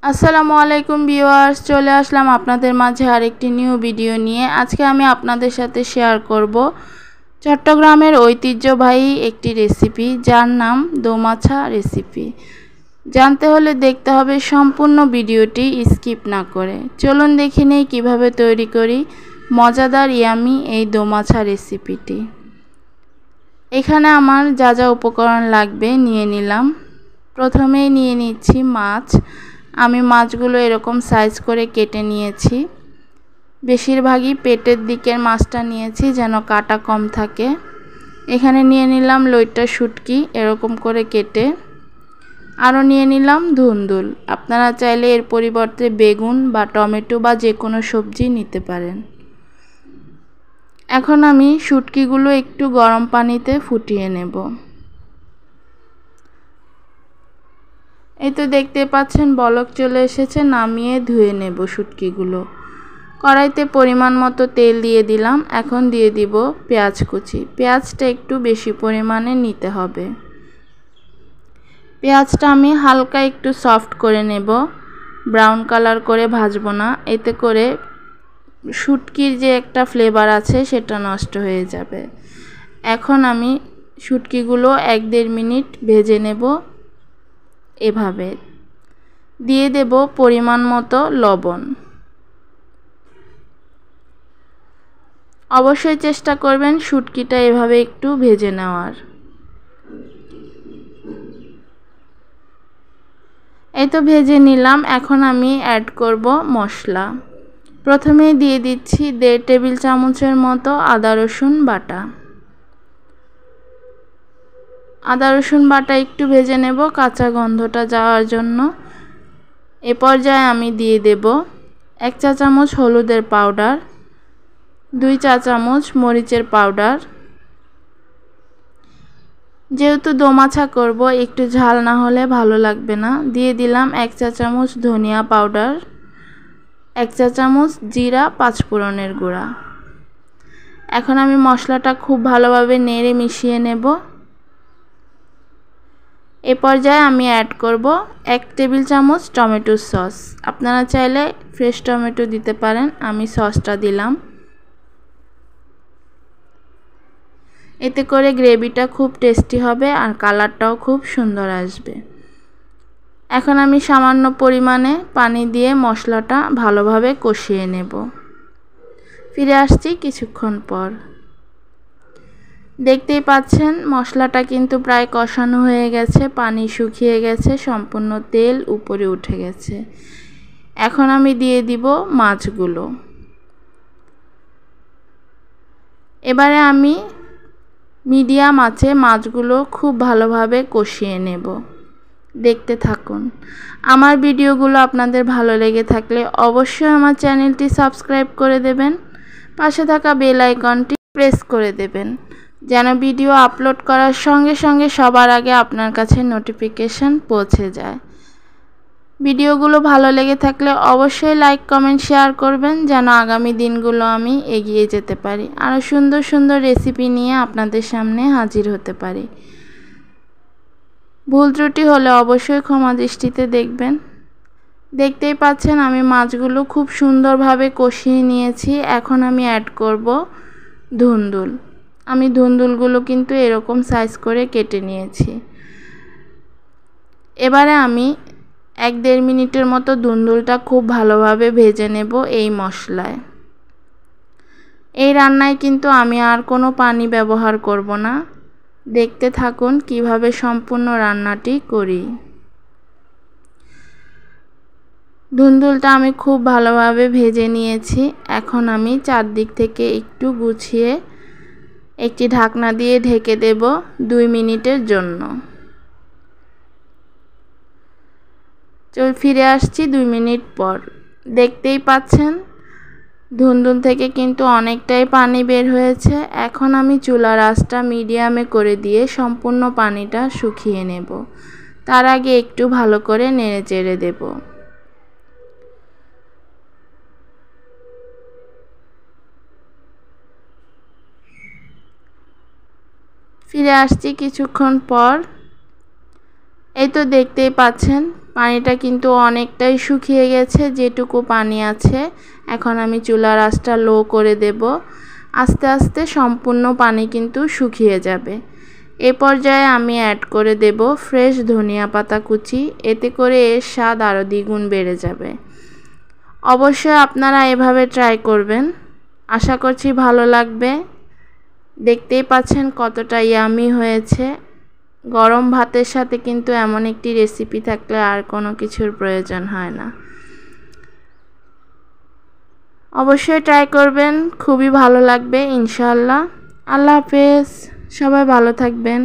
আসসালামু আলাইকুম ভিউয়ার্স, চলে আসলাম আপনাদের মাঝে আরেকটি নিউ ভিডিও নিয়ে। আজকে আমি আপনাদের সাথে শেয়ার করব চট্টগ্রামের ঐতিহ্যবাহী একটি রেসিপি, যার নাম দোমাছা রেসিপি। জানতে হলে দেখতে হবে সম্পূর্ণ ভিডিওটি স্কিপ না করে। চলুন দেখে নেই কীভাবে তৈরি করি মজাদার ইয়ামি এই দোমাছা রেসিপিটি। এখানে আমার যা যা উপকরণ লাগবে নিয়ে নিলাম। প্রথমেই নিয়ে নিচ্ছি মাছ। আমি মাছগুলো এরকম সাইজ করে কেটে নিয়েছি। বেশিরভাগই পেটের দিকের মাছটা নিয়েছি যেন কাটা কম থাকে। এখানে নিয়ে নিলাম লইট্টা শুটকি এরকম করে কেটে। আরও নিয়ে নিলাম ধুন্দুল। আপনারা চাইলে এর পরিবর্তে বেগুন বা টমেটো বা যে কোনো সবজি নিতে পারেন। এখন আমি শুটকিগুলো একটু গরম পানিতে ফুটিয়ে নেব। এই তো দেখতে পাচ্ছেন বলক চলে এসেছে, নামিয়ে ধুয়ে নেব শুটকিগুলো। কড়াইতে পরিমাণ মতো তেল দিয়ে দিলাম। এখন দিয়ে দিব পেঁয়াজ কুচি। পেঁয়াজটা একটু বেশি পরিমাণে নিতে হবে। পেঁয়াজটা আমি হালকা একটু সফট করে নেব, ব্রাউন কালার করে ভাজবো না, এতে করে শুটকির যে একটা ফ্লেভার আছে সেটা নষ্ট হয়ে যাবে। এখন আমি শুটকিগুলো 1-1.5 মিনিট ভেজে নেব। এভাবে দিয়ে দেব পরিমাণ মতো লবণ। অবশ্যই চেষ্টা করবেন শুটকিটা এভাবে একটু ভেজে নেওয়ার। এই তো ভেজে নিলাম। এখন আমি অ্যাড করব মশলা। প্রথমেই দিয়ে দিচ্ছি 1.5 টেবিল চামচের মতো আদা রসুন বাটা। আদা রসুন বাটা একটু ভেজে নেব কাঁচা গন্ধটা যাওয়ার জন্য। এ পর্যায়ে আমি দিয়ে দেব 1 চা চামচ হলুদের পাউডার, 2 চা চামচ মরিচের পাউডার। যেহেতু দোমাছা করব, একটু ঝাল না হলে ভালো লাগবে না। দিয়ে দিলাম 1 চা চামচ ধনিয়া পাউডার, 1 চা চামচ জিরা পাঁচফোড়নের গুঁড়া। এখন আমি মশলাটা খুব ভালোভাবে নেড়ে মিশিয়ে নেব। এ পর্যায়ে আমি অ্যাড করব 1 টেবিল চামচ টমেটো সস। আপনারা চাইলে ফ্রেশ টমেটো দিতে পারেন, আমি সসটা দিলাম। এতে করে গ্রেভিটা খুব টেস্টি হবে আর কালারটাও খুব সুন্দর আসবে। এখন আমি সামান্য পরিমাণে পানি দিয়ে মশলাটা ভালোভাবে কষিয়ে নেব। ফিরে আসছি কিছুক্ষণ পর। দেখতেই পাচ্ছেন মশলাটা কিন্তু প্রায় কষানো হয়ে গেছে, পানি শুকিয়ে গেছে, সম্পূর্ণ তেল উপরে উঠে গেছে। এখন আমি দিয়ে দিব মাছগুলো। এবারে আমি মিডিয়াম আঁচে মাছগুলো খুব ভালোভাবে কষিয়ে নেব। দেখতে থাকুন। আমার ভিডিওগুলো আপনাদের ভালো লেগে থাকলে অবশ্যই আমার চ্যানেলটি সাবস্ক্রাইব করে দেবেন। পাশে থাকা বেল আইকনটি প্রেস করে দেবেন যেন ভিডিও আপলোড করার সঙ্গে সঙ্গে সবার আগে আপনার কাছে নোটিফিকেশন পৌঁছে যায়। ভিডিওগুলো ভালো লেগে থাকলে অবশ্যই লাইক কমেন্ট শেয়ার করবেন যেন আগামী দিনগুলো আমি এগিয়ে যেতে পারি, আরও সুন্দর সুন্দর রেসিপি নিয়ে আপনাদের সামনে হাজির হতে পারি। ভুল ত্রুটি হলে অবশ্যই ক্ষমা দৃষ্টিতে দেখবেন। দেখতেই পাচ্ছেন আমি মাছগুলো খুব সুন্দরভাবে কষিয়ে নিয়েছি। এখন আমি অ্যাড করব ধুন্দুল। আমি ধুন্দুলগুলো কিন্তু এরকম সাইজ করে কেটে নিয়েছি। এবারে আমি 1-1.5 মিনিটের মতো ধুন্দুলটা খুব ভালোভাবে ভেজে নেব এই মশলায়। এই রান্নায় কিন্তু আমি আর কোনো পানি ব্যবহার করব না। দেখতে থাকুন কিভাবে সম্পূর্ণ রান্নাটি করি। ধুন্দুলটা আমি খুব ভালোভাবে ভেজে নিয়েছি। এখন আমি চারদিক থেকে একটু গুছিয়ে একটি ঢাকনা দিয়ে ঢেকে দেব 2 মিনিটের জন্য। ফিরে আসছি 2 মিনিট পর। দেখতেই পাচ্ছেন ধুন্দুল থেকে কিন্তু অনেকটাই পানি বের হয়েছে। এখন আমি চুলার আঁচটা মিডিয়ামে করে দিয়ে সম্পূর্ণ পানিটা শুকিয়ে নেব। তার আগে একটু ভালো করে নেড়ে চেড়ে দেব। ফিরে আসছি কিছুক্ষণ পর। এই তো দেখতেই পাচ্ছেন পানিটা কিন্তু অনেকটাই শুকিয়ে গেছে, যেটুকু পানি আছে। এখন আমি চুলার আঁচটা লো করে দেব। আস্তে আস্তে সম্পূর্ণ পানি কিন্তু শুকিয়ে যাবে। এ পর্যায়ে আমি অ্যাড করে দেব ফ্রেশ ধনিয়া পাতা কুচি, এতে করে এর স্বাদ আরও দ্বিগুণ বেড়ে যাবে। অবশ্যই আপনারা এভাবে ট্রাই করবেন, আশা করছি ভালো লাগবে। দেখতেই পাচ্ছেন কতটা ইয়ামি হয়েছে। গরম ভাতের সাথে কিন্তু এমন একটি রেসিপি থাকলে আর কোনো কিছুর প্রয়োজন হয় না। অবশ্যই ট্রাই করবেন, খুবই ভালো লাগবে ইনশাআল্লাহ। আল্লাহ হাফেজ, সবাই ভালো থাকবেন।